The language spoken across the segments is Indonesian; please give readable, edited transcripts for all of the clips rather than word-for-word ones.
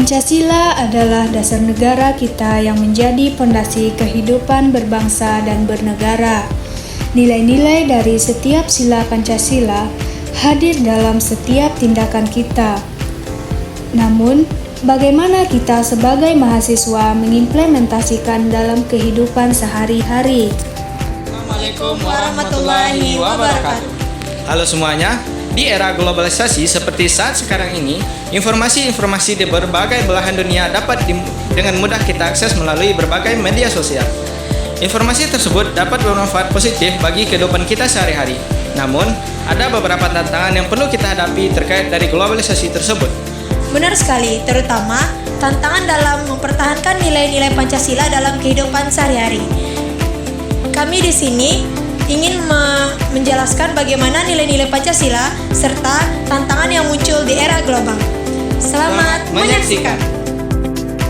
Pancasila adalah dasar negara kita yang menjadi fondasi kehidupan berbangsa dan bernegara. Nilai-nilai dari setiap sila Pancasila hadir dalam setiap tindakan kita. Namun, bagaimana kita sebagai mahasiswa mengimplementasikan dalam kehidupan sehari-hari? Assalamualaikum warahmatullahi wabarakatuh. Halo semuanya, di era globalisasi seperti saat sekarang ini, informasi-informasi di berbagai belahan dunia dapat dengan mudah kita akses melalui berbagai media sosial. Informasi tersebut dapat bermanfaat positif bagi kehidupan kita sehari-hari. Namun, ada beberapa tantangan yang perlu kita hadapi terkait dari globalisasi tersebut. Benar sekali, terutama tantangan dalam mempertahankan nilai-nilai Pancasila dalam kehidupan sehari-hari. Kami di sini ingin menjelaskan bagaimana nilai-nilai Pancasila serta tantangan yang muncul di era global. Selamat menyaksikan.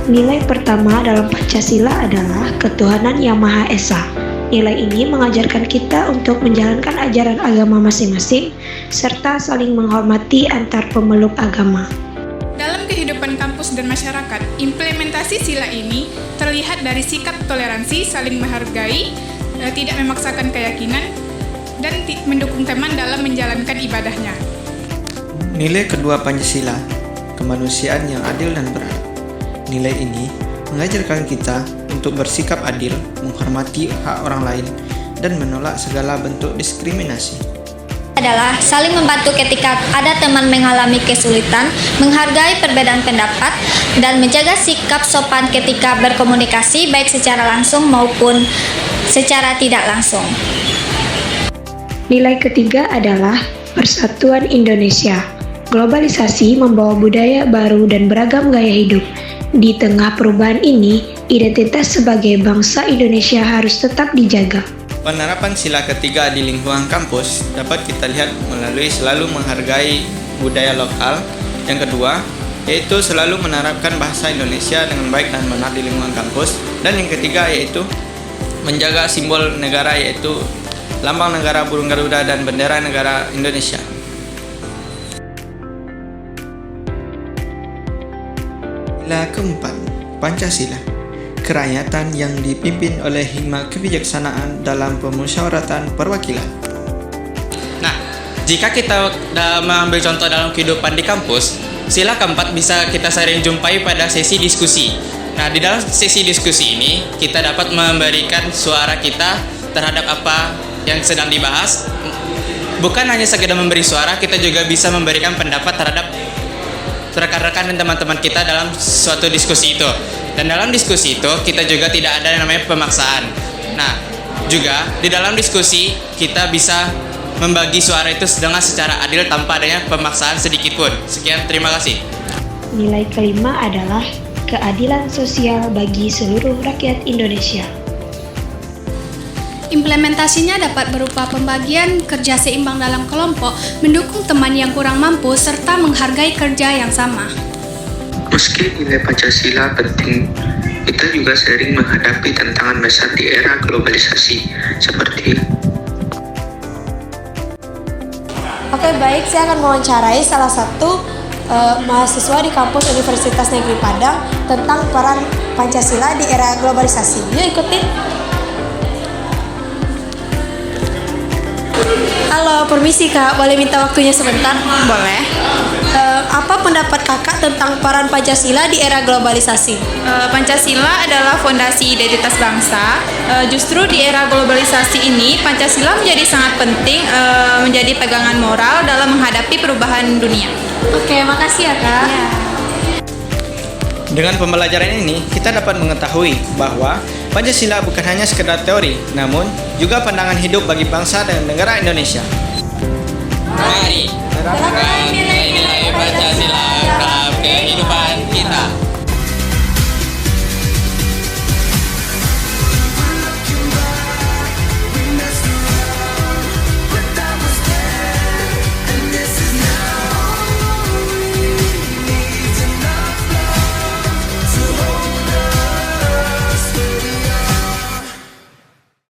Nilai pertama dalam Pancasila adalah ketuhanan yang Maha Esa. Nilai ini mengajarkan kita untuk menjalankan ajaran agama masing-masing serta saling menghormati antar pemeluk agama. Dalam kehidupan kampus dan masyarakat, implementasi sila ini terlihat dari sikap toleransi, saling menghargai, tidak memaksakan keyakinan, dan mendukung teman dalam menjalankan ibadahnya. Nilai kedua Pancasila, kemanusiaan yang adil dan beradab. Nilai ini mengajarkan kita untuk bersikap adil, menghormati hak orang lain, dan menolak segala bentuk diskriminasi. Adalah saling membantu ketika ada teman mengalami kesulitan, menghargai perbedaan pendapat, dan menjaga sikap sopan ketika berkomunikasi baik secara langsung maupun secara tidak langsung. Nilai ketiga adalah persatuan Indonesia. Globalisasi membawa budaya baru dan beragam gaya hidup. Di tengah perubahan ini, identitas sebagai bangsa Indonesia harus tetap dijaga. Penerapan sila ketiga di lingkungan kampus dapat kita lihat melalui selalu menghargai budaya lokal. Yang kedua, yaitu selalu menerapkan bahasa Indonesia dengan baik dan benar di lingkungan kampus. Dan yang ketiga yaitu menjaga simbol negara, yaitu lambang negara, burung Garuda, dan bendera negara Indonesia. Nilai keempat, Pancasila, kerakyatan yang dipimpin oleh hikmat kebijaksanaan dalam pemusyawaratan perwakilan. Nah, jika kita mengambil contoh dalam kehidupan di kampus, sila keempat bisa kita sering jumpai pada sesi diskusi. Nah, di dalam sesi diskusi ini, kita dapat memberikan suara kita terhadap apa yang sedang dibahas. Bukan hanya sekedar memberi suara, kita juga bisa memberikan pendapat terhadap rekan-rekan dan teman-teman kita dalam suatu diskusi itu. Dan dalam diskusi itu, kita juga tidak ada yang namanya pemaksaan. Nah, juga di dalam diskusi, kita bisa membagi suara itu dengan secara adil tanpa adanya pemaksaan sedikit pun. Sekian, terima kasih. Nilai kelima adalah keadilan sosial bagi seluruh rakyat Indonesia. Implementasinya dapat berupa pembagian kerja seimbang dalam kelompok, mendukung teman yang kurang mampu, serta menghargai kerja yang sama. Meski nilai Pancasila penting, kita juga sering menghadapi tantangan besar di era globalisasi seperti Oke, baik, saya akan mewawancarai salah satu mahasiswa di kampus Universitas Negeri Padang tentang peran Pancasila di era globalisasi. Yuk ikutin. Halo, permisi Kak, boleh minta waktunya sebentar? Boleh. Apa pendapat Kakak tentang peran Pancasila di era globalisasi? Pancasila adalah fondasi identitas bangsa. Justru di era globalisasi ini, Pancasila menjadi sangat penting, menjadi pegangan moral dalam menghadapi perubahan dunia. Oke, makasih ya Kak. Ya. Dengan pembelajaran ini, kita dapat mengetahui bahwa Pancasila bukan hanya sekedar teori, namun juga pandangan hidup bagi bangsa dan negara Indonesia. Mari terapkan nilai-nilai Pancasila dalam kehidupan kita.